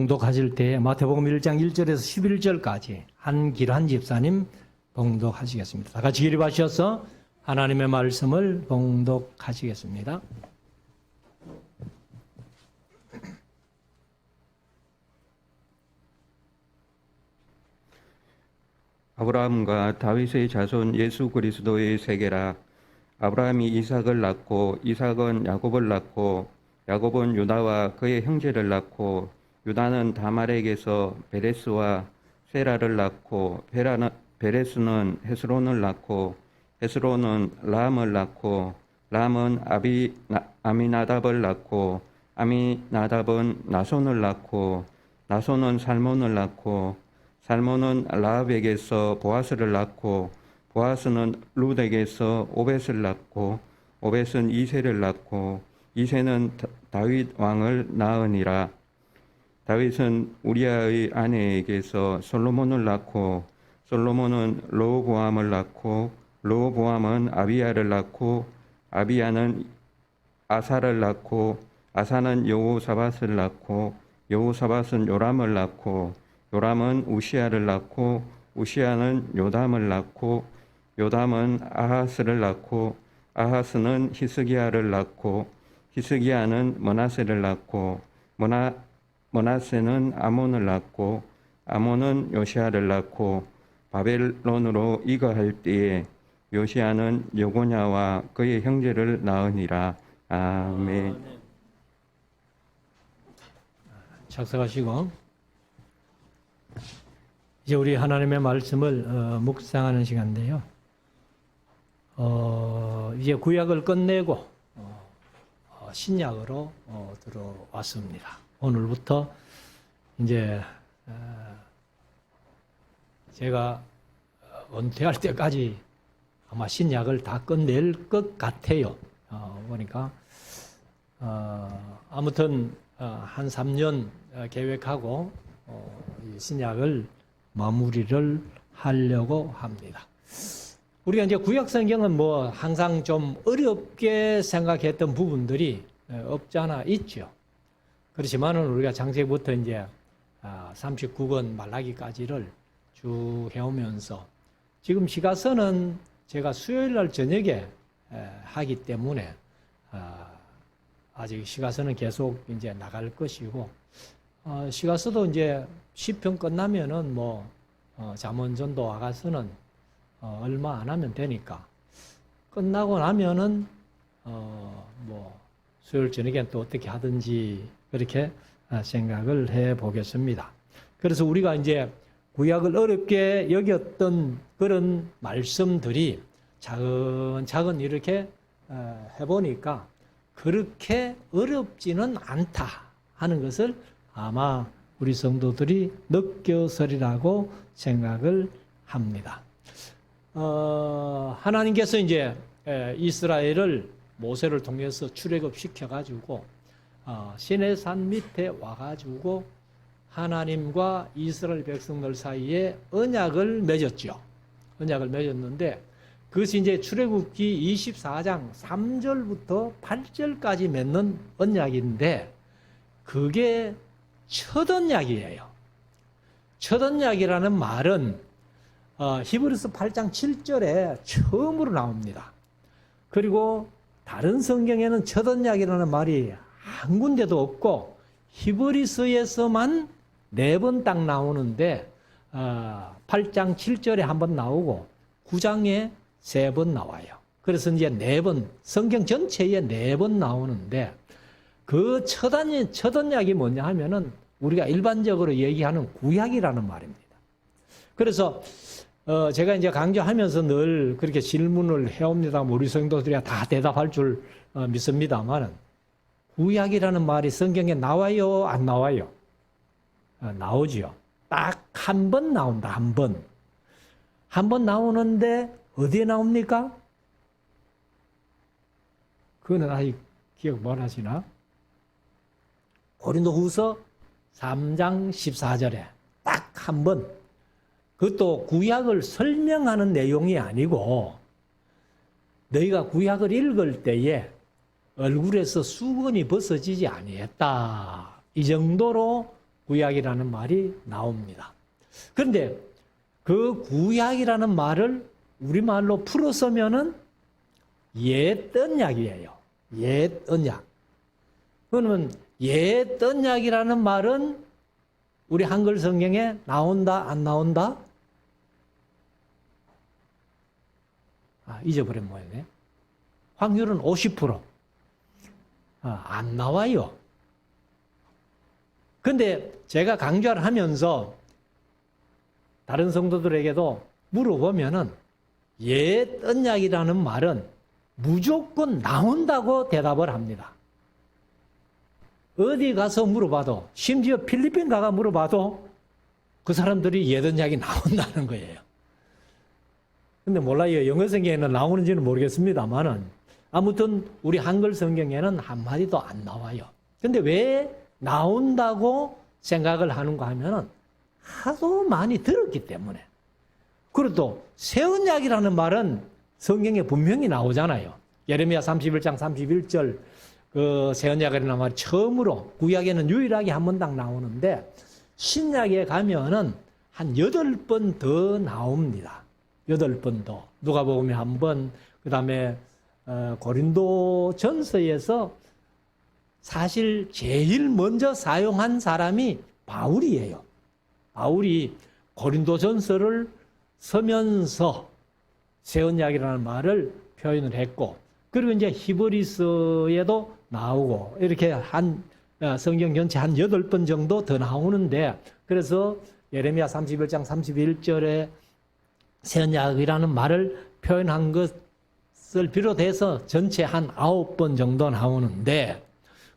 봉독하실 때 마태복음 1장 1절에서 11절까지 한길환 집사님 봉독하시겠습니다. 다 같이 기립하셔서 하나님의 말씀을 봉독하시겠습니다. 아브라함과 다윗의 자손 예수 그리스도의 세계라. 아브라함이 이삭을 낳고 이삭은 야곱을 낳고 야곱은 유다와 그의 형제를 낳고 유다는 다말에게서 베레스와 세라를 낳고 베레스는 헤스론을 낳고 헤스론은 람을 낳고 람은 아미나답을 낳고 아미나답은 나손을 낳고 나손은 살몬을 낳고 살몬은 라합에게서 보아스를 낳고 보아스는 룻에게서 오벳을 낳고 오벳은 이새를 낳고 이새는 다윗 왕을 낳으니라. 다윗은 우리아의 아내에게서 솔로몬을 낳고 솔로몬은 르호보암을 낳고 르호보암은 아비야를 낳고 아비야는 아사를 낳고 아사는 여호사밧을 낳고 여호사밧은 요람을 낳고 요람은 우시야를 낳고 우시야는 요담을 낳고 요담은 아하스를 낳고 아하스는 히스기야를 낳고 히스기야는 머나세를 낳고 머나세는 아몬을 낳고 아몬은 요시야를 낳고 바벨론으로 이거할 때에 요시야는 여고냐와 그의 형제를 낳으니라. 아멘. 작성하시고 이제 우리 하나님의 말씀을 묵상하는 시간인데요. 이제 구약을 끝내고 신약으로 들어왔습니다. 오늘부터 이제 제가 은퇴할 때까지 아마 신약을 다 끝낼 것 같아요. 보니까 아무튼 한 3년 계획하고 이 신약을 마무리를 하려고 합니다. 우리가 이제 구약 성경은 뭐 항상 좀 어렵게 생각했던 부분들이 없지 않아 있죠. 그렇지만은 우리가 창세기부터 이제 39권 말라기까지를 쭉 해오면서 지금 시가서는 제가 수요일 날 저녁에 하기 때문에 아직 시가서는 계속 이제 나갈 것이고 시가서도 이제 시편 끝나면은 뭐 잠언전도 와가서는 얼마 안 하면 되니까 끝나고 나면은 뭐 수요일 저녁엔 또 어떻게 하든지 그렇게 생각을 해 보겠습니다. 그래서 우리가 이제 구약을 어렵게 여겼던 그런 말씀들이 차근차근 이렇게 해보니까 그렇게 어렵지는 않다 하는 것을 아마 우리 성도들이 느껴서리라고 생각을 합니다. 하나님께서 이제 이스라엘을 모세를 통해서 출애굽 시켜가지고 시내산 밑에 와가지고 하나님과 이스라엘 백성들 사이에 언약을 맺었죠. 언약을 맺었는데 그것이 이제 출애굽기 24장 3절부터 8절까지 맺는 언약인데 그게 첫 언약이에요. 첫 언약이라는 말은 히브리서 8장 7절에 처음으로 나옵니다. 그리고 다른 성경에는 첫 언약이라는 말이 한 군데도 없고 히브리서에서만 4번 딱 나오는데 8장 7절에 한 번 나오고 9장에 3번 나와요. 그래서 이제 4번, 성경 전체에 4번 나오는데 그 첫 언약이 뭐냐 하면은 우리가 일반적으로 얘기하는 구약이라는 말입니다. 그래서 제가 이제 강조하면서 늘 그렇게 질문을 해옵니다. 우리 성도들이 다 대답할 줄 믿습니다만은 구약이라는 말이 성경에 나와요, 안 나와요? 나오지요. 딱 한 번 나온다, 한 번. 한 번 나오는데 어디에 나옵니까? 그거는 아직 기억 못 하시나? 고린도후서 3장 14절에 딱 한 번. 그것도 구약을 설명하는 내용이 아니고 너희가 구약을 읽을 때에 얼굴에서 수건이 벗어지지 아니했다. 이 정도로 구약이라는 말이 나옵니다. 그런데 그 구약이라는 말을 우리말로 풀어 쓰면은 옛 언약이에요. 옛 언약. 그러면 옛 언약이라는 말은 우리 한글 성경에 나온다, 안 나온다? 잊어버린 모양이네. 확률은 50%. 안 나와요. 근데 제가 강좌를 하면서 다른 성도들에게도 물어보면은 옛 언약이라는 말은 무조건 나온다고 대답을 합니다. 어디 가서 물어봐도, 심지어 필리핀 가가 물어봐도 그 사람들이 옛 언약이 나온다는 거예요. 근데 몰라요. 영어 성경에는 나오는지는 모르겠습니다만은 아무튼 우리 한글 성경에는 한마디도 안 나와요. 근데 왜 나온다고 생각을 하는가 하면은 하도 많이 들었기 때문에. 그리고 또 새 언약이라는 말은 성경에 분명히 나오잖아요. 예레미야 31장 31절 그 새 언약이라는 말이 처음으로, 구약에는 유일하게 한 번 딱 나오는데 신약에 가면은 한 8번 더 나옵니다. 8번 더. 누가복음에 한 번, 그 다음에 고린도 전서에서 사실 제일 먼저 사용한 사람이 바울이에요. 바울이 고린도 전서를 서면서 새 언약이라는 말을 표현을 했고, 그리고 이제 히브리서에도 나오고, 이렇게 한 성경 전체 한 8번 정도 더 나오는데, 그래서 예레미야 31장 31절에 새 언약이라는 말을 표현한 것을 비롯해서 전체 한 9번 정도 나오는데,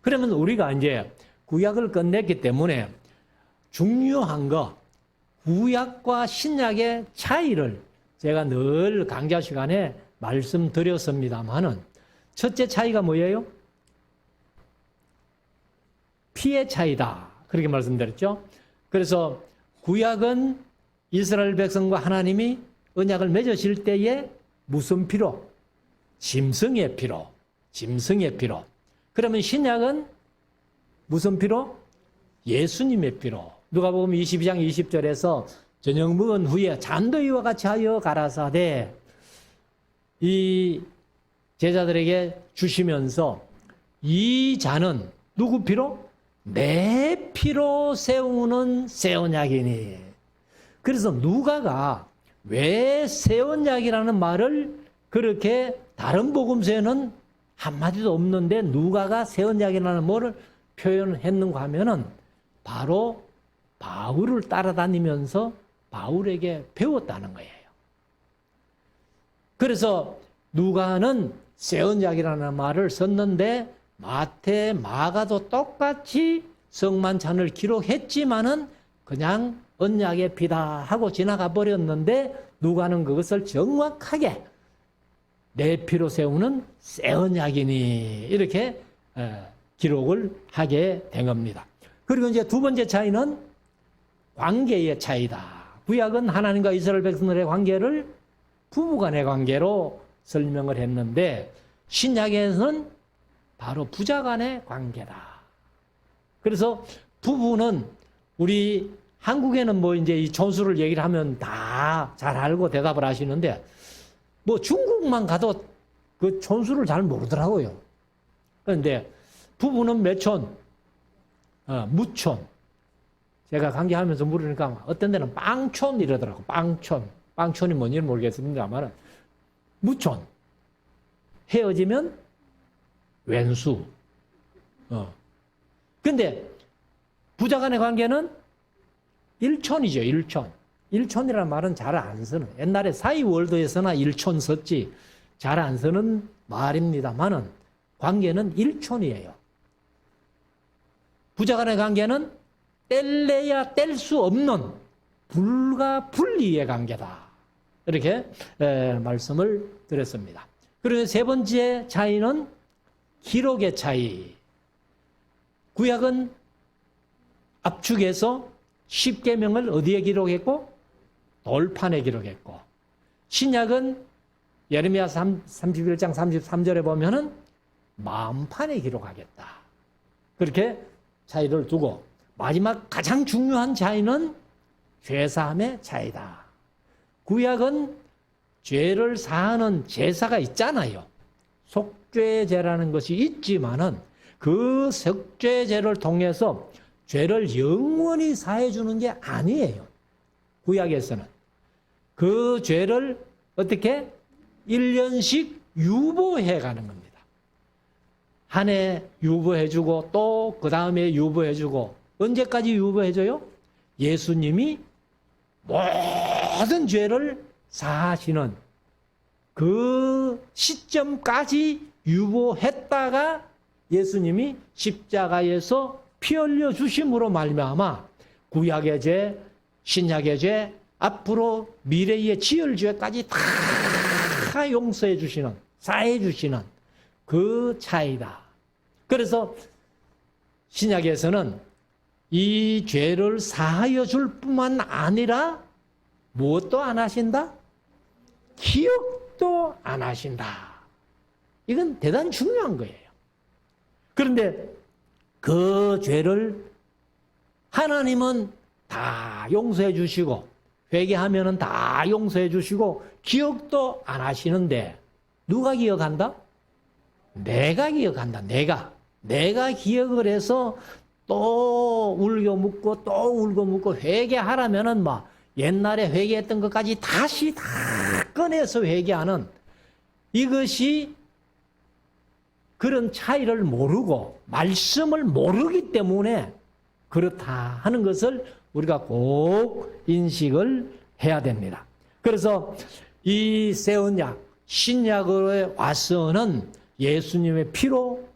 그러면 우리가 이제 구약을 끝냈기 때문에 중요한 거, 구약과 신약의 차이를 제가 늘 강좌 시간에 말씀드렸습니다만은, 첫째 차이가 뭐예요? 피의 차이다. 그렇게 말씀드렸죠. 그래서 구약은 이스라엘 백성과 하나님이 언약을 맺으실 때에 무슨 피로? 짐승의 피로. 짐승의 피로. 그러면 신약은 무슨 피로? 예수님의 피로. 누가복음 22장 20절에서 저녁 먹은 후에 잔더위와 같이 하여 가라사대 이 제자들에게 주시면서 이 잔은 누구 피로? 내 피로 세우는 새 언약이니. 그래서 누가가 왜 새 언약이라는 말을 그렇게 다른 복음서에는 한마디도 없는데 누가가 새 언약이라는 말을 표현했는가 하면은 바로 바울을 따라다니면서 바울에게 배웠다는 거예요. 그래서 누가는 새 언약이라는 말을 썼는데 마태, 마가도 똑같이 성만찬을 기록했지만은 그냥 언약의 피다 하고 지나가 버렸는데 누가는 그것을 정확하게 내 피로 세우는 새 언약이니 이렇게 기록을 하게 된 겁니다. 그리고 이제 두 번째 차이는 관계의 차이다. 구약은 하나님과 이스라엘 백성들의 관계를 부부간의 관계로 설명을 했는데 신약에서는 바로 부자간의 관계다. 그래서 부부는 우리 한국에는 뭐 이제 이 촌수를 얘기를 하면 다 잘 알고 대답을 하시는데 뭐 중국만 가도 그 촌수를 잘 모르더라고요. 그런데 부부는 몇 촌? 무촌. 제가 강좌하면서 물으니까 어떤 데는 빵촌 이러더라고. 빵촌. 빵촌이 뭔지는 모르겠습니다만 무촌. 헤어지면 왼수. 근데 부자간의 관계는 일촌이죠. 일촌. 일촌이라는 말은 잘 안 쓰는, 옛날에 사이월드에서나 일촌 썼지 잘 안 쓰는 말입니다만은 관계는 일촌이에요. 부자간의 관계는 뗄래야 뗄 수 없는 불가분리의 관계다. 이렇게 말씀을 드렸습니다. 그리고 세 번째 차이는 기록의 차이. 구약은 압축해서 십계명을 어디에 기록했고 돌판에 기록했고, 신약은 예레미야 31장 33절에 보면은 마음판에 기록하겠다. 그렇게 차이를 두고 마지막 가장 중요한 차이는 죄사함의 차이다. 구약은 죄를 사하는 제사가 있잖아요. 속죄제라는 것이 있지만은 그 속죄제를 통해서 죄를 영원히 사해 주는 게 아니에요. 구약에서는 그 죄를 어떻게 1년씩 유보해 가는 겁니다. 한 해 유보해 주고 또 그 다음에 유보해 주고 언제까지 유보해 줘요? 예수님이 모든 죄를 사하시는 그 시점까지 유보했다가 예수님이 십자가에서 피 흘려 주심으로 말미암아 구약의 죄, 신약의 죄, 앞으로 미래의 지을 죄까지 다 용서해 주시는, 사해 주시는 그 차이다. 그래서 신약에서는 이 죄를 사하여 줄 뿐만 아니라 무엇도 안 하신다? 기억도 안 하신다. 이건 대단히 중요한 거예요. 그런데 그 죄를 하나님은 다 용서해 주시고 회개하면은 다 용서해 주시고 기억도 안 하시는데 누가 기억한다? 내가 기억한다. 내가 기억을 해서 또 울고 묻고 또 울고 묻고 회개하라면은 막 옛날에 회개했던 것까지 다시 다 꺼내서 회개하는 이것이 그런 차이를 모르고 말씀을 모르기 때문에 그렇다 하는 것을 우리가 꼭 인식을 해야 됩니다. 그래서 이 새 언약, 신약으로 와서는 예수님의 피로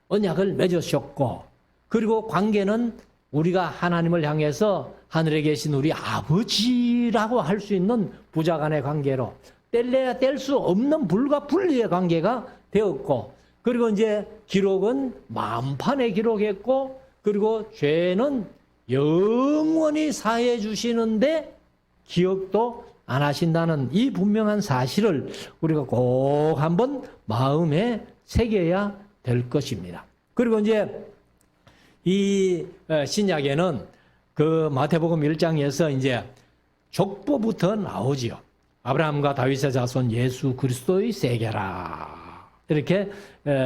언약을 맺으셨고 그리고 관계는 우리가 하나님을 향해서 하늘에 계신 우리 아버지라고 할 수 있는 부자간의 관계로 뗄래야 뗄 수 없는 불과 분리의 관계가 되었고 그리고 이제 기록은 만판에 기록했고 그리고 죄는 영원히 사해 주시는데 기억도 안 하신다는 이 분명한 사실을 우리가 꼭 한번 마음에 새겨야 될 것입니다. 그리고 이제 이 신약에는 그 마태복음 1장에서 이제 족보부터 나오지요. 아브라함과 다윗의 자손 예수 그리스도의 세계라. 이렇게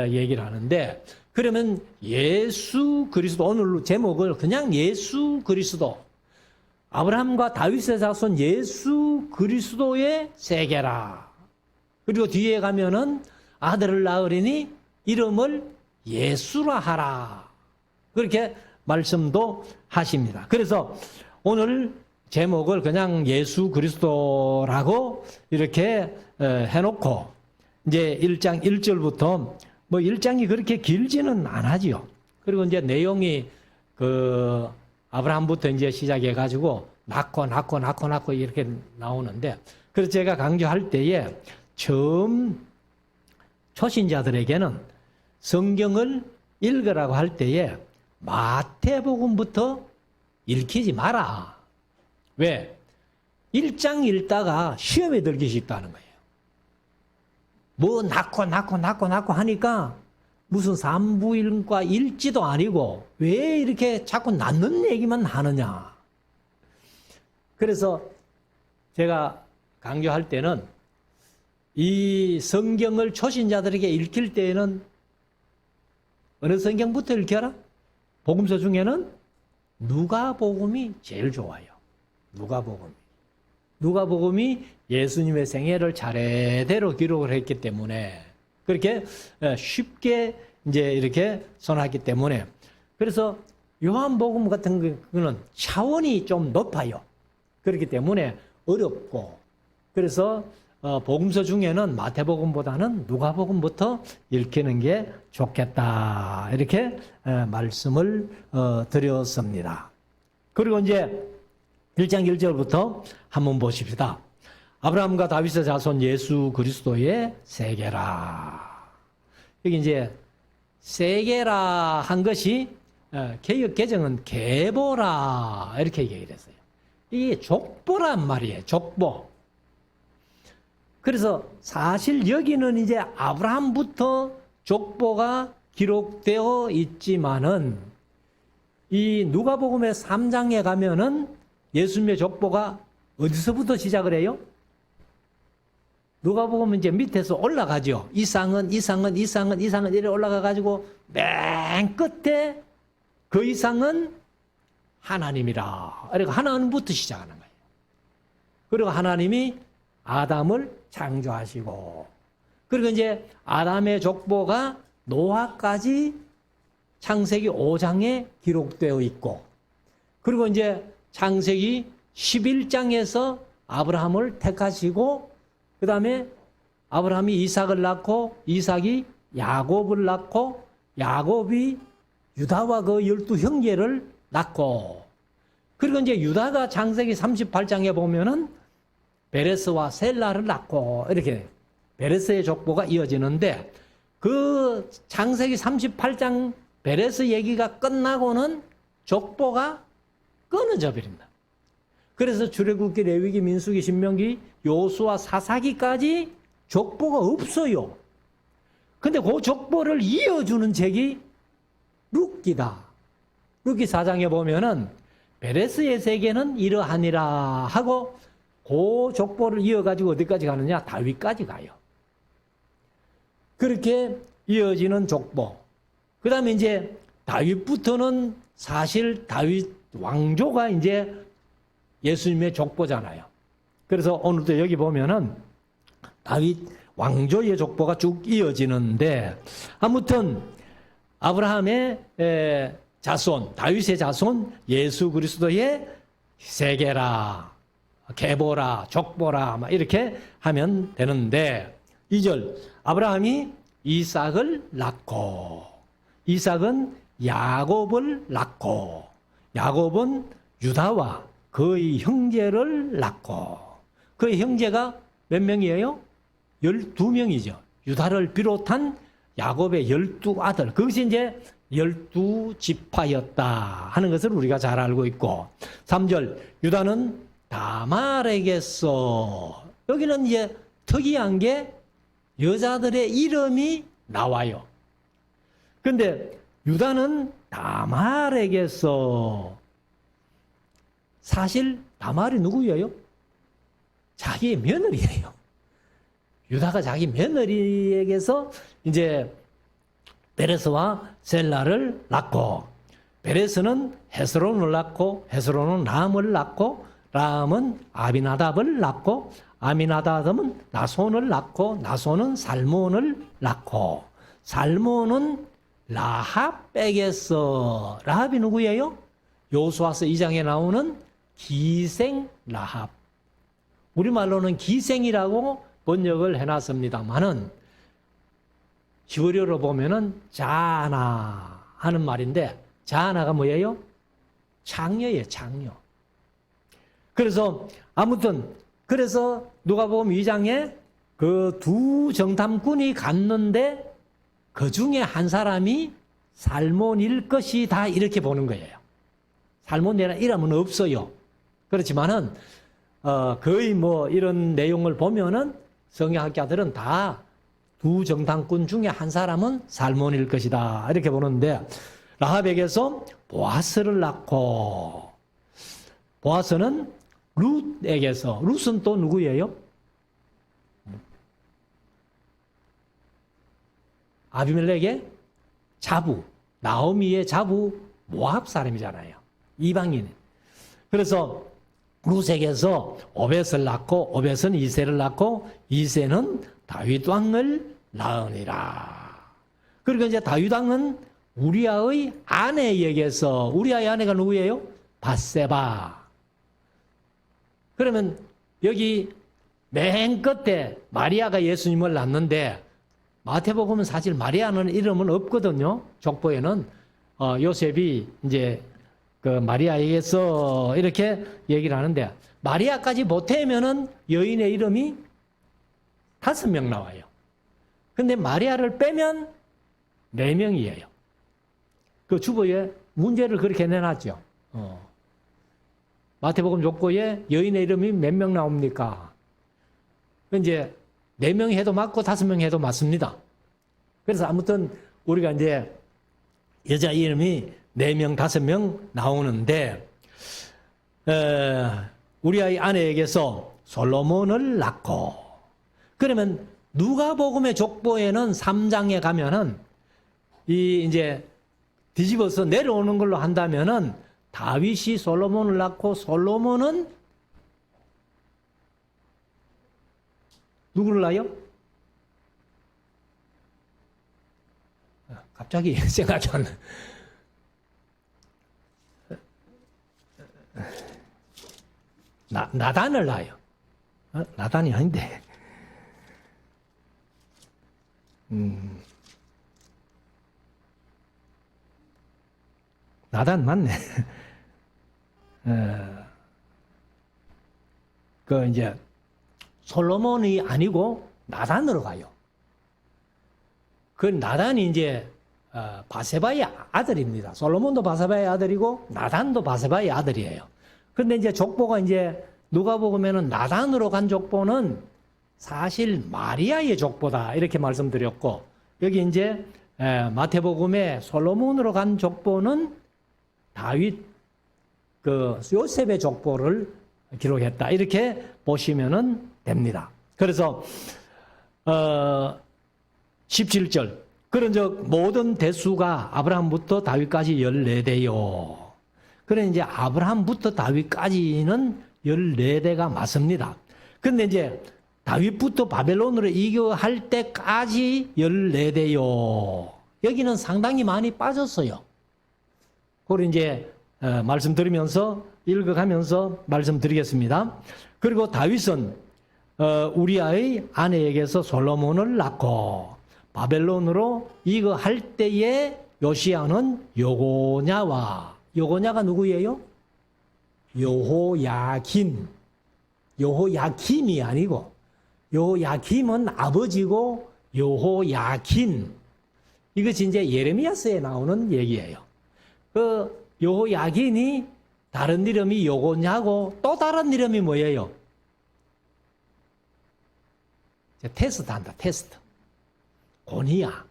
얘기를 하는데 그러면 예수 그리스도 오늘 제목을 그냥 예수 그리스도 아브라함과 다윗의 자손 예수 그리스도의 세계라. 그리고 뒤에 가면은 아들을 낳으리니 이름을 예수라 하라. 그렇게 말씀도 하십니다. 그래서 오늘 제목을 그냥 예수 그리스도라고 이렇게 해놓고 이제 1장 1절부터 뭐 1장이 그렇게 길지는 않아지요. 그리고 이제 내용이 그 아브라함부터 이제 시작해 가지고 낳고 이렇게 나오는데 그래서 제가 강조할 때에 처음 초신자들에게는 성경을 읽으라고 할 때에 마태복음부터 읽히지 마라. 왜? 1장 읽다가 시험에 들기 쉽다는 거예요. 뭐 낳고 하니까 무슨 산부인과 일지도 아니고 왜 이렇게 자꾸 낳는 얘기만 하느냐. 그래서 제가 강조할 때는 이 성경을 초신자들에게 읽힐 때에는 어느 성경부터 읽혀라? 복음서 중에는 누가복음이 제일 좋아요. 누가복음이 예수님의 생애를 차례대로 기록을 했기 때문에 그렇게 쉽게 이제 이렇게 손하기 때문에 그래서 요한복음 같은 거는 차원이 좀 높아요. 그렇기 때문에 어렵고 그래서 복음서 중에는 마태복음보다는 누가복음부터 읽히는 게 좋겠다. 이렇게 말씀을 드렸습니다. 그리고 이제 1장 1절부터 한번 보십시다. 아브라함과 다윗의 자손 예수 그리스도의 세계라. 여기 이제 세계라 한 것이 개역 개정은 계보라 이렇게 얘기를 했어요. 이게 족보란 말이에요. 족보. 그래서 사실 여기는 이제 아브라함부터 족보가 기록되어 있지만은 이 누가복음의 3장에 가면은 예수님의 족보가 어디서부터 시작을 해요? 누가복음은 이제 밑에서 올라가죠. 이상은 이래 올라가 가지고 맨 끝에 그 이상은 하나님이라. 그러니까 하나님부터 시작하는 거예요. 그리고 하나님이 아담을 창조하시고, 그리고 이제 아담의 족보가 노아까지 창세기 5장에 기록되어 있고, 그리고 이제 창세기 11장에서 아브라함을 택하시고, 그 다음에 아브라함이 이삭을 낳고, 이삭이 야곱을 낳고, 야곱이 유다와 그 12형제를 낳고, 그리고 이제 유다가 창세기 38장에 보면은 베레스와 셀라를 낳고, 이렇게 베레스의 족보가 이어지는데, 그 창세기 38장 베레스 얘기가 끝나고는 족보가 끊어져 버립니다. 그래서 출애굽기, 레위기, 민수기, 신명기, 요수와 사사기까지 족보가 없어요. 근데 그 족보를 이어주는 책이 룻기다. 룻기 4장에 보면은 베레스의 세계는 이러하니라 하고 그 족보를 이어가지고 어디까지 가느냐? 다윗까지 가요. 그렇게 이어지는 족보. 그 다음에 이제 다윗부터는 사실 다윗 왕조가 이제 예수님의 족보잖아요. 그래서 오늘도 여기 보면은 다윗 왕조의 족보가 쭉 이어지는데, 아무튼 아브라함의 자손, 다윗의 자손, 예수 그리스도의 세계라, 계보라, 족보라, 막 이렇게 하면 되는데, 2절, 아브라함이 이삭을 낳고, 이삭은 야곱을 낳고, 야곱은 유다와 그의 형제를 낳고, 그의 형제가 몇 명이에요? 12명이죠. 유다를 비롯한 야곱의 12아들. 그것이 이제 12지파였다 하는 것을 우리가 잘 알고 있고, 3절, 유다는 다말에게서, 여기는 이제 특이한 게 여자들의 이름이 나와요. 근데 유다는 다말에게서, 사실 다말이 누구예요? 자기의 며느리예요. 유다가 자기 며느리에게서 이제 베레스와 셀라를 낳고, 베레스는 헤스론을 낳고, 헤스론은 람을 낳고, 람은 아미나답을 낳고, 아미나답은 나손을 낳고, 나손은 살몬을 낳고, 살몬은 라합에게서, 라합이 누구예요? 요수아서 2장에 나오는 기생 라합. 우리말로는 기생이라고 번역을 해놨습니다만은 히브리어로 보면은 자나 하는 말인데, 자나가 뭐예요? 창녀예요, 창녀. 그래서 아무튼 그래서 누가복음 2장에 그 두 정탐꾼이 갔는데 그 중에 한 사람이 살몬일 것이다, 이렇게 보는 거예요. 살몬이라는 이름은 없어요. 그렇지만은 거의 뭐 이런 내용을 보면은 성경학자들은 다 두 정탐꾼 중에 한 사람은 살몬일 것이다, 이렇게 보는데, 라합에게서 보아스를 낳고, 보아스는 룻에게서, 룻은 또 누구예요? 아비멜렉의 자부, 나오미의 자부, 모압 사람이잖아요. 이방인. 그래서 룻에게서 오벳을 낳고, 오벳은 이새를 낳고, 이새는 다윗 왕을 낳으니라. 그리고 이제 다윗 왕은 우리아의 아내에게서, 우리아의 아내가 누구예요? 밧세바. 그러면 여기 맨 끝에 마리아가 예수님을 낳는데, 마태복음은 사실 마리아는 이름은 없거든요. 족보에는 요셉이 이제 그 마리아에게서 이렇게 얘기를 하는데, 마리아까지 보태면은 여인의 이름이 5명 나와요. 근데 마리아를 빼면 4명이에요. 그 주보에 문제를 그렇게 내놨죠. 마태복음 족보에 여인의 이름이 몇 명 나옵니까? 이제 4명이 해도 맞고 5명이 해도 맞습니다. 그래서 아무튼 우리가 이제 여자 이름이 4명, 5명 나오는데 우리아의 아내에게서 솔로몬을 낳고, 그러면 누가복음의 족보에는 3장에 가면은 이 이제 뒤집어서 내려오는 걸로 한다면은 다윗이 솔로몬을 낳고 솔로몬은 누구를 낳아요? 갑자기 생각이 안 나. 나단을 낳아요. 나단이 아닌데. 나단 맞네. 그 이제 솔로몬이 아니고 나단으로 가요. 그 나단이 이제 바세바의 아들입니다. 솔로몬도 바세바의 아들이고 나단도 바세바의 아들이에요. 근데 이제 족보가 이제 누가복음에는 나단으로 간 족보는 사실 마리아의 족보다 이렇게 말씀드렸고, 여기 이제 마태복음에 솔로몬으로 간 족보는 다윗 그 요셉의 족보를 기록했다, 이렇게 보시면은 됩니다. 그래서 17절, 그런즉 모든 대수가 아브라함부터 다윗까지 14대요. 그래 이제 아브라함부터 다윗까지는 14대가 맞습니다. 근데 이제 다윗부터 바벨론으로 이교할 때까지 14대요. 여기는 상당히 많이 빠졌어요. 그걸 이제 말씀드리면서 읽어가면서 말씀드리겠습니다. 그리고 다윗은 우리아의 아내에게서 솔로몬을 낳고 바벨론으로 이거할 때에 요시야는 요고냐가 누구예요? 요호야김이 아니고, 요호야김은 아버지고 요호야긴, 이것이 이제 예레미야서에 나오는 얘기예요. 그 요호야긴이 다른 이름이 요고냐고, 또 다른 이름이 뭐예요? 테스트 한다, 테스트. 고니야.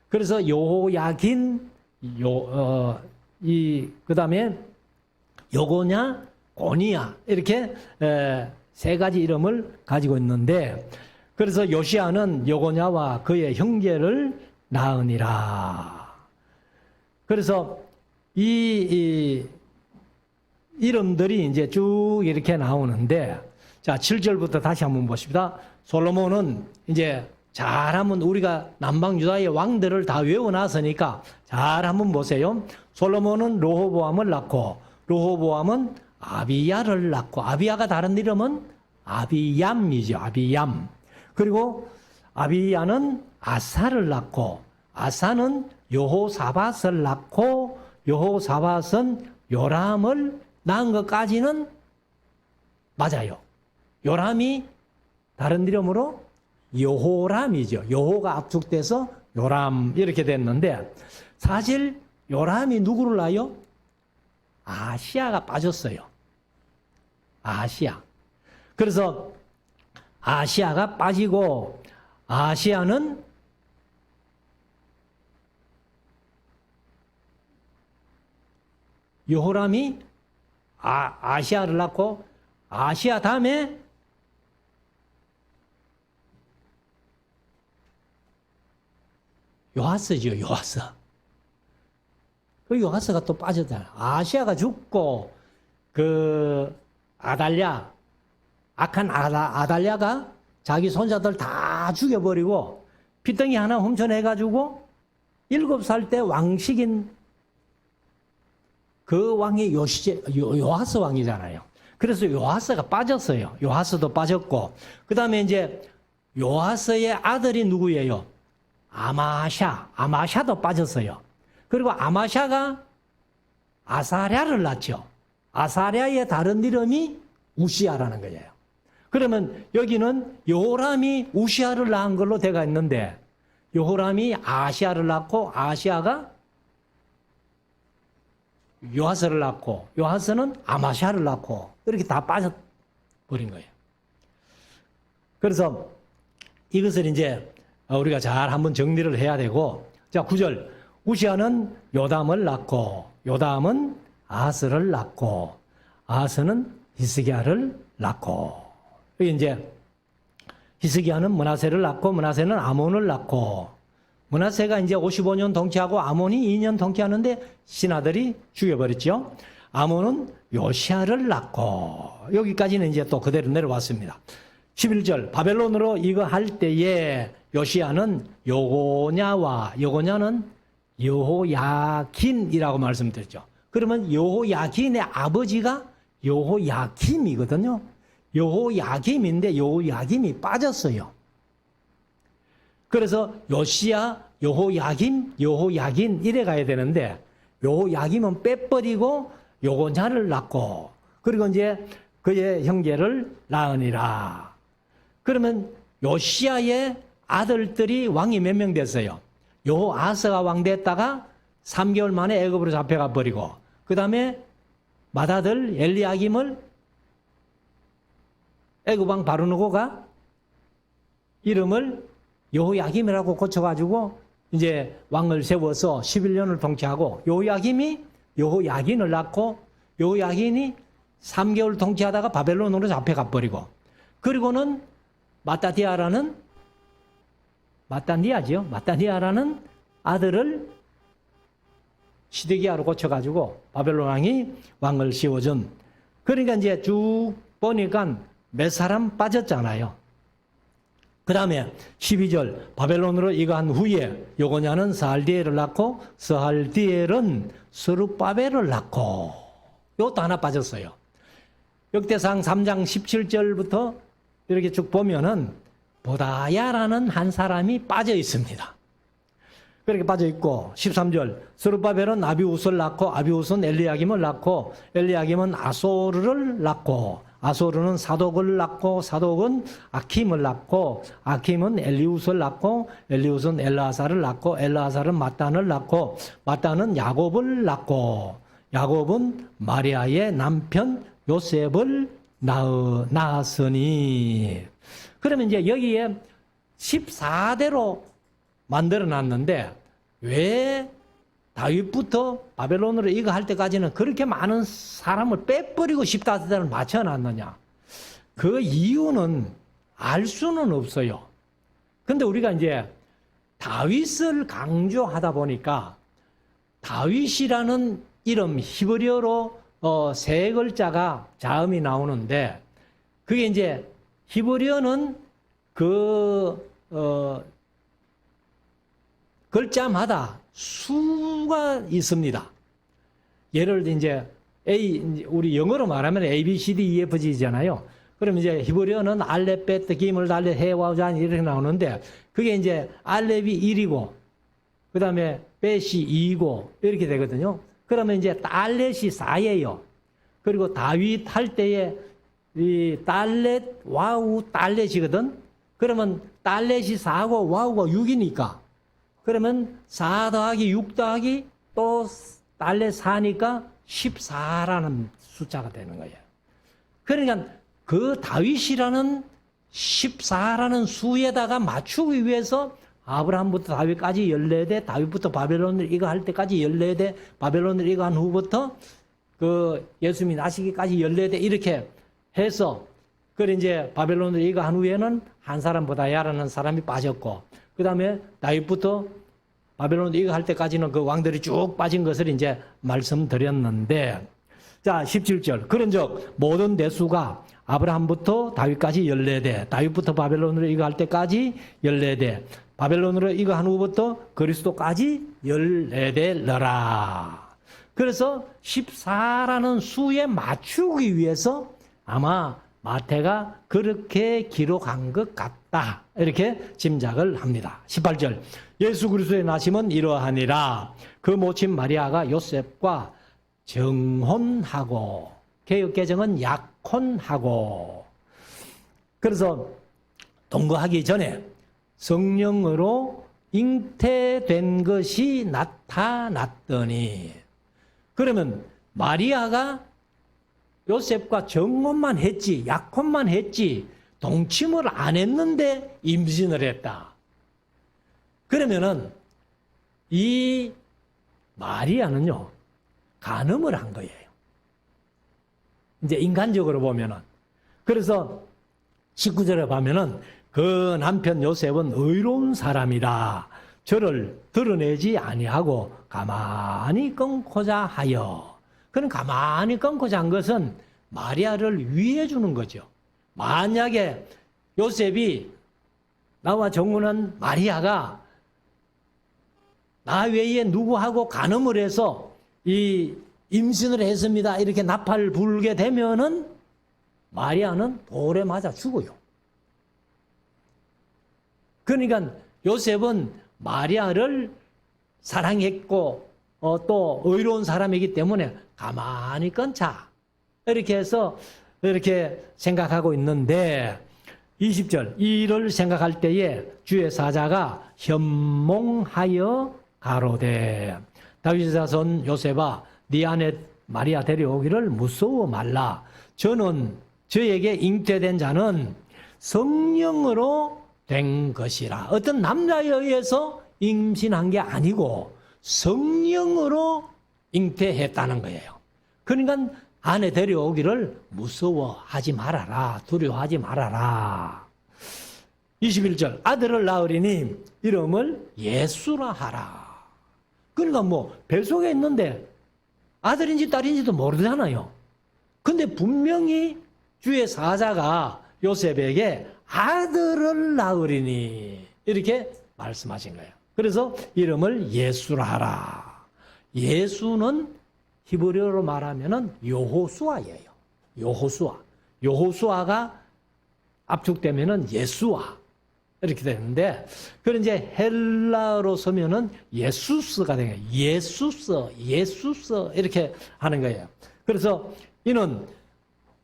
그래서 요호야긴, 그 다음에 요고냐, 고니야, 이렇게 세 가지 이름을 가지고 있는데, 그래서 요시야는 요고냐와 그의 형제를 낳으니라. 그래서 이 이름들이 이제 쭉 이렇게 나오는데, 자, 7절부터 다시 한번 보십시다. 솔로몬은 이제 잘하면 우리가 남방 유다의 왕들을 다 외워놨으니까 잘 한번 보세요. 솔로몬은 르호보암을 낳고, 르호보암은 아비야를 낳고, 아비야가 다른 이름은 아비얌이죠. 아비얌. 그리고 아비야는 아사를 낳고, 아사는 여호사밧을 낳고, 여호사밧은 요람을 낳은 것까지는 맞아요. 요람이 다른 이름으로 여호람이죠. 여호가 압축돼서 요람 이렇게 됐는데, 사실 요람이 누구를 낳아요? 아시아가 빠졌어요. 아시아. 그래서 아시아가 빠지고, 아시아는 여호람이 아시아를 낳고, 아시아 다음에 요하스죠, 요하스. 그 요하스가 또 빠졌잖아요. 아시아가 죽고, 그 아달랴, 악한 아달랴가 자기 손자들 다 죽여버리고 핏덩이 하나 훔쳐내가지고 7살 때 왕식인 그 왕이 요하스 왕이잖아요. 그래서 요하스가 빠졌어요. 요하스도 빠졌고, 그 다음에 이제 요하스의 아들이 누구예요? 아마샤도 빠졌어요. 그리고 아마샤가 아사랴를 낳죠. 아사랴의 다른 이름이 우시아라는 거예요. 그러면 여기는 여호람이 우시아를 낳은 걸로 되어 있는데, 여호람이 아시아를 낳고, 아시아가 요하스를 낳고, 요하스는 아마샤를 낳고, 이렇게 다 빠져버린 거예요. 그래서 이것을 이제 우리가 잘 한번 정리를 해야 되고, 자, 9절. 우시아는 요담을 낳고 요담은 아하스를 낳고 아하스는 히스기야를 낳고 여기 이제 히스기야는 므낫세를 낳고 므낫세는 아몬을 낳고 므낫세가 이제 55년 통치하고 아몬이 2년 통치하는데 신하들이 죽여버렸죠. 아몬은 요시아를 낳고 여기까지는 이제 또 그대로 내려왔습니다. 11절 바벨론으로 이거 할 때에 요시아는 여고냐는 여호야긴이라고 말씀드렸죠. 그러면 여호야긴의 아버지가 여호야김이거든요. 여호야김인데 여호야김이 빠졌어요. 그래서 요시야, 여호야긴 이래 가야 되는데 여호야김은 빼버리고 여고냐를 낳고 그리고 이제 그의 형제를 낳으니라. 그러면 요시야의 아들들이 왕이 몇 명 됐어요? 여호아스가 왕 됐다가 3개월 만에 애굽으로 잡혀가 버리고 그 다음에 맏아들 엘리야김을 애굽 왕 바르노고가 이름을 여호야김이라고 고쳐가지고 이제 왕을 세워서 11년을 통치하고 여호야김이 여호야긴을 낳고 여호야긴이 3개월 통치하다가 바벨론으로 잡혀가 버리고 그리고는 마따니아라는 아들을 시드기야로 고쳐가지고 바벨론 왕이 왕을 씌워준. 그러니까 이제 쭉 보니까 몇 사람 빠졌잖아요. 그 다음에 12절 바벨론으로 이거한 후에 요고냐는 스알디엘을 낳고 스알디엘은 스룹바벨을 낳고 이것도 하나 빠졌어요. 역대상 3장 17절부터 이렇게 쭉 보면은 보다야라는 한 사람이 빠져 있습니다. 그렇게 빠져 있고 13절 스룹바벨은 아비우스를 낳고 아비우스는 엘리야김을 낳고 엘리야김은 아소르를 낳고 아소르는 사독을 낳고 사독은 아킴을 낳고 아킴은 엘리우스를 낳고 엘리우스는 엘라사를 낳고 엘라사는 마단을 낳고 마단은 야곱을 낳고 야곱은 마리아의 남편 요셉을 낳았으니. 그러면 이제 여기에 14대로 만들어 놨는데 왜 다윗부터 바벨론으로 이거 할 때까지는 그렇게 많은 사람을 빼버리고 14대를 맞춰놨느냐? 그 이유는 알 수는 없어요. 근데 우리가 이제 다윗을 강조하다 보니까 다윗이라는 이름 히브리어로 세 글자가 자음이 나오는데 그게 이제 히브리어는 글자마다 수가 있습니다. 예를 들어 이제 우리 영어로 말하면 A, B, C, D, E, F, G잖아요. 그럼 이제 히브리어는 알렙, 베트, 기물, 달렛, 해, 와우, 잔 이렇게 나오는데 그게 이제 알렙이 1이고 그 다음에 벳이 2이고 이렇게 되거든요. 그러면 이제 달렛이 4예요. 그리고 다윗 할 때에 이 달렛, 와우, 달렛이거든. 그러면 달렛이 4고 와우가 6이니까 그러면 4 더하기 6 더하기 또 달렛 4니까 14라는 숫자가 되는 거예요. 그러니까 그 다윗이라는 14라는 수에다가 맞추기 위해서 아브라함부터 다윗까지 14대, 다윗부터 바벨론을 이거 할 때까지 14대, 바벨론을 이거 한 후부터 그 예수님이 나시기까지 14대 이렇게 해서 그래 이제 바벨론을 이거 한 후에는 한 사람보다 야라는 사람이 빠졌고 그 다음에 다윗부터 바벨론 이거 할 때까지는 그 왕들이 쭉 빠진 것을 이제 말씀드렸는데 자 17절 그런즉 모든 대수가 아브라함부터 다윗까지 14대 다윗부터 바벨론으로 이거 할 때까지 14대 바벨론으로 이거 한 후부터 그리스도까지 14대더라. 그래서 14라는 수에 맞추기 위해서 아마 마태가 그렇게 기록한 것 같다. 이렇게 짐작을 합니다. 18절 예수 그리스도의 나심은 이러하니라. 그 모친 마리아가 요셉과 정혼하고 개역개정은 약혼하고 그래서 동거하기 전에 성령으로 잉태된 것이 나타났더니 그러면 마리아가 요셉과 정혼만 했지 약혼만 했지 동침을 안 했는데 임신을 했다. 그러면은 이 마리아는요, 간음을 한 거예요. 이제 인간적으로 보면은. 그래서 19절에 보면은 그 남편 요셉은 의로운 사람이다. 저를 드러내지 아니하고 가만히 끊고자 하여. 그는 가만히 끊고자 한 것은 마리아를 위해 주는 거죠. 만약에 요셉이 나와 정혼한 마리아가 나 외에 누구하고 간음을 해서 이 임신을 했습니다. 이렇게 나팔 불게 되면은 마리아는 돌에 맞아 죽어요. 그러니까 요셉은 마리아를 사랑했고 또 의로운 사람이기 때문에 가만히 끊자. 이렇게 해서 이렇게 생각하고 있는데 20절 이를 생각할 때에 주의 사자가 현몽하여 가로되 다윗의 자손 요셉아 네 아내 마리아 데려오기를 무서워 말라. 저는 저에게 잉태된 자는 성령으로 된 것이라. 어떤 남자에 의해서 임신한 게 아니고 성령으로 잉태했다는 거예요. 그러니까 아내 데려오기를 무서워하지 말아라. 두려워하지 말아라. 21절 아들을 낳으리니 이름을 예수라 하라. 그러니까 뭐 뱃속에 있는데 아들인지 딸인지도 모르잖아요. 근데 분명히 주의 사자가 요셉에게 아들을 낳으리니 이렇게 말씀하신 거예요. 그래서 이름을 예수라 하라. 예수는 히브리어로 말하면은 여호수아예요. 여호수아. 여호수아가 압축되면은 예수아. 이렇게 되는데, 그런 이제 헬라어로 쓰면은 예수스가 되는 거예요. 예수스 이렇게 하는 거예요. 그래서 이는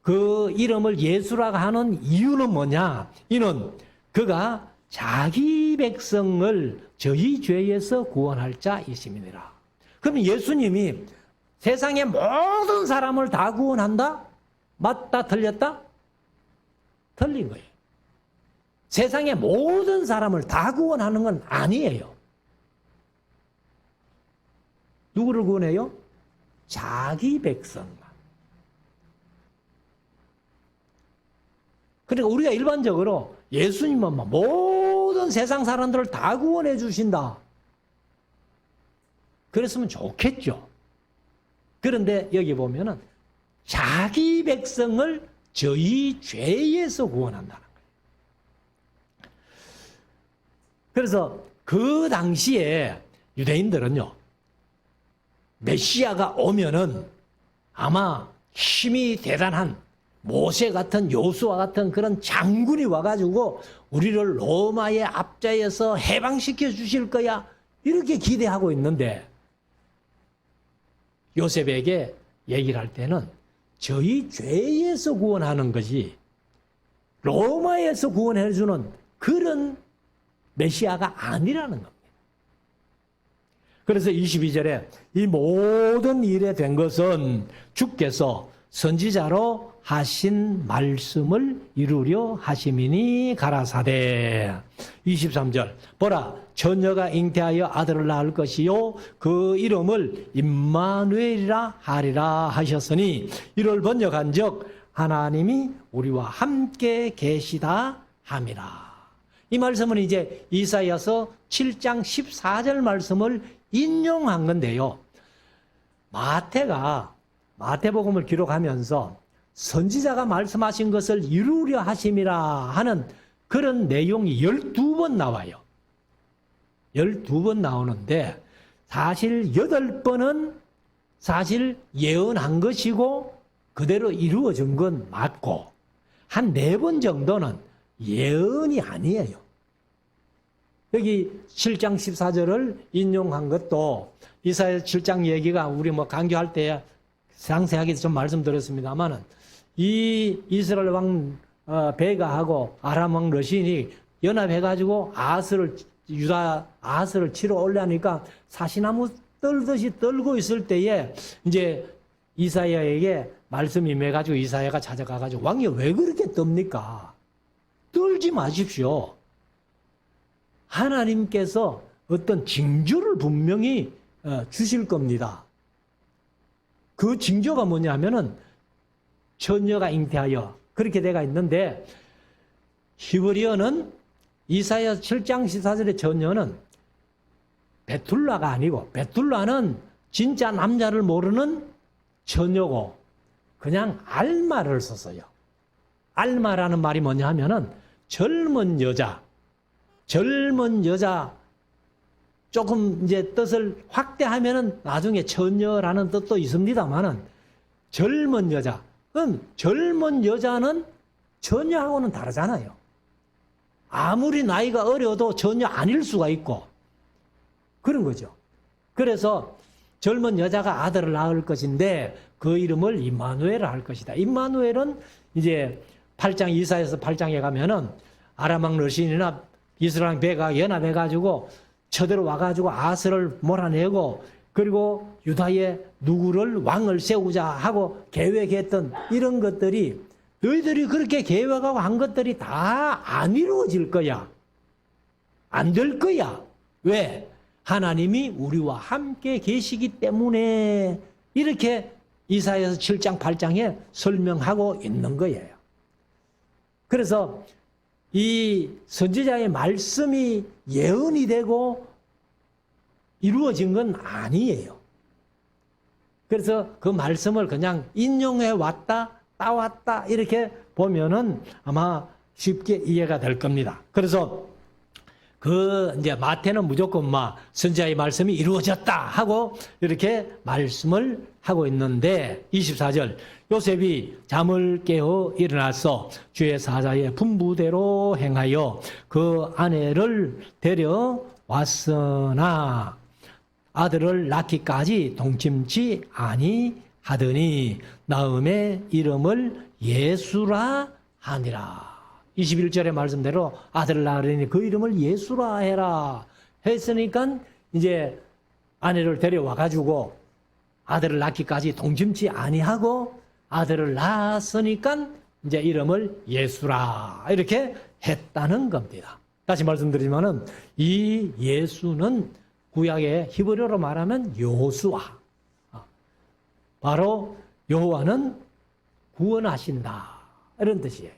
그 이름을 예수라고 하는 이유는 뭐냐? 이는 그가 자기 백성을 저희 죄에서 구원할 자이심이니라. 그럼 예수님이 세상의 모든 사람을 다 구원한다? 맞다? 틀렸다? 틀린 거예요. 세상의 모든 사람을 다 구원하는 건 아니에요. 누구를 구원해요? 자기 백성만. 그러니까 우리가 일반적으로 예수님은 모든 세상 사람들을 다 구원해 주신다. 그랬으면 좋겠죠. 그런데 여기 보면은 자기 백성을 저희 죄에서 구원한다는 거예요. 그래서 그 당시에 유대인들은요, 메시아가 오면은 아마 힘이 대단한 모세 같은 요수아 같은 그런 장군이 와가지고 우리를 로마의 압제에서 해방시켜 주실 거야. 이렇게 기대하고 있는데 요셉에게 얘기를 할 때는 저희 죄에서 구원하는 것이 로마에서 구원해 주는 그런 메시아가 아니라는 겁니다. 그래서 22절에 이 모든 일에 된 것은 주께서 선지자로 하신 말씀을 이루려 하심이니 가라사대. 23절 보라 처녀가 잉태하여 아들을 낳을 것이요 그 이름을 임마누엘이라 하리라 하셨으니 이를 번역한즉 하나님이 우리와 함께 계시다 함이라. 이 말씀은 이제 이사야서 7장 14절 말씀을 인용한 건데요. 마태가 마태복음을 기록하면서 선지자가 말씀하신 것을 이루려 하심이라 하는 그런 내용이 12번 나와요. 12번 나오는데 사실 8번은 사실 예언한 것이고 그대로 이루어진 건 맞고 한 4번 정도는 예언이 아니에요. 여기 7장 14절을 인용한 것도 이사야 7장 얘기가 우리 뭐 강조할 때 상세하게 좀 말씀드렸습니다만은 이 이스라엘 왕 베가하고 아람 왕 러신이 연합해가지고 유다 아스를 치러 올라니까 사시나무 떨듯이 떨고 있을 때에 이제 이사야에게 말씀이 임해가지고 이사야가 찾아가가지고 왕이 왜 그렇게 떱니까? 떨지 마십시오. 하나님께서 어떤 징조를 분명히 주실 겁니다. 그 징조가 뭐냐면은 처녀가 잉태하여 그렇게 돼가 있는데 히브리어는 이사야 7장 14절의 처녀는 베툴라가 아니고 베툴라는 진짜 남자를 모르는 처녀고 그냥 알마를 썼어요. 알마라는 말이 뭐냐 하면은 젊은 여자 조금 이제 뜻을 확대하면은 나중에 처녀라는 뜻도 있습니다만은 젊은 여자. 그럼 젊은 여자는 처녀하고는 다르잖아요. 아무리 나이가 어려도 전혀 아닐 수가 있고 그런 거죠. 그래서 젊은 여자가 아들을 낳을 것인데 그 이름을 임마누엘을 할 것이다. 임마누엘은 이제 8장 이사야서 8장에 가면은 아람왕 르신이나 이스라엘 배가 연합해가지고 쳐들어와가지고 아스를 몰아내고 그리고 유다에 누구를 왕을 세우자 하고 계획했던 이런 것들이 너희들이 그렇게 계획하고 한 것들이 다 안 이루어질 거야. 안 될 거야. 왜? 하나님이 우리와 함께 계시기 때문에 이렇게 이사야서 7장 8장에 설명하고 있는 거예요. 그래서 이 선지자의 말씀이 예언이 되고 이루어진 건 아니에요. 그래서 그 말씀을 그냥 인용해 왔다, 따왔다 이렇게 보면은 아마 쉽게 이해가 될 겁니다. 그래서 이제 마태는 무조건 선지자의 말씀이 이루어졌다 하고 이렇게 말씀을 하고 있는데 24절 요셉이 잠을 깨어 일어나서 주의 사자의 분부대로 행하여 그 아내를 데려왔으나 아들을 낳기까지 동침치 아니하더니 나음의 이름을 예수라 하니라. 21절의 말씀대로 아들을 낳으려니 그 이름을 예수라 해라 했으니까 이제 아내를 데려와가지고 아들을 낳기까지 동침치 아니하고 아들을 낳았으니까 이제 이름을 예수라 이렇게 했다는 겁니다. 다시 말씀드리면은 이 예수는 구약의 히브리어로 말하면 여호수아, 바로 여호와는 구원하신다 이런 뜻이에요.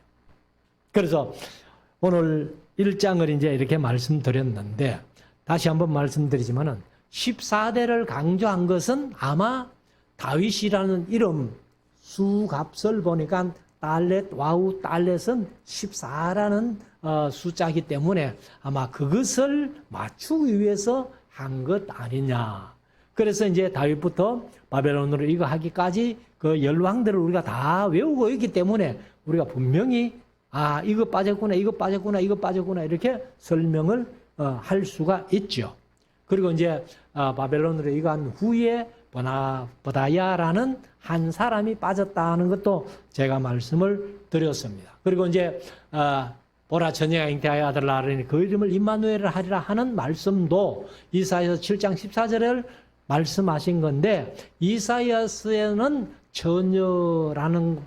그래서 오늘 1장을 이제 이렇게 말씀드렸는데 다시 한번 말씀드리지만은 14대를 강조한 것은 아마 다윗이라는 이름 수값을 보니까 달렛 와우 달렛은 14라는 숫자이기 때문에 아마 그것을 맞추기 위해서 한 것 아니냐. 그래서 이제 다윗부터 바벨론으로 이거하기까지 그 열왕들을 우리가 다 외우고 있기 때문에 우리가 분명히 이거 빠졌구나, 이거 빠졌구나, 이거 빠졌구나 이렇게 설명을 할 수가 있죠. 그리고 이제 바벨론으로 이거한 후에 보다야라는 한 사람이 빠졌다는 것도 제가 말씀을 드렸습니다. 그리고 이제 보라 처녀가 잉태하여 아들을 낳으리니 그 이름을 임마누엘을 하리라 하는 말씀도 이사야서 7장 14절을 말씀하신 건데 이사야서에는 처녀라는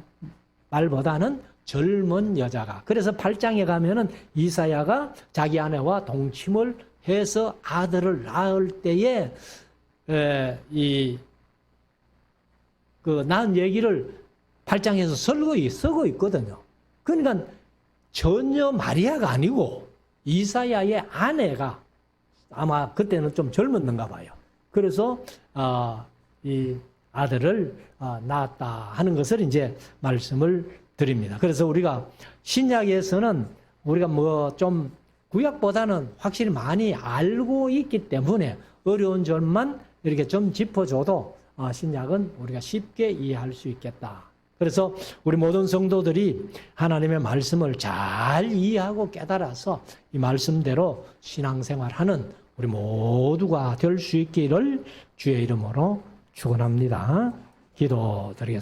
말보다는 젊은 여자가 그래서 8장에 가면은 이사야가 자기 아내와 동침을 해서 아들을 낳을 때에 낳은 얘기를 8장에서 쓰고 있거든요. 그러니까 전혀 마리아가 아니고 이사야의 아내가 아마 그때는 좀 젊었는가 봐요. 그래서 이 아들을 낳았다 하는 것을 이제 말씀을 드립니다. 그래서 우리가 신약에서는 우리가 좀 구약보다는 확실히 많이 알고 있기 때문에 어려운 점만 이렇게 좀 짚어줘도 신약은 우리가 쉽게 이해할 수 있겠다. 그래서 우리 모든 성도들이 하나님의 말씀을 잘 이해하고 깨달아서 이 말씀대로 신앙생활하는 우리 모두가 될 수 있기를 주의 이름으로 축원합니다. 기도드리겠습니다.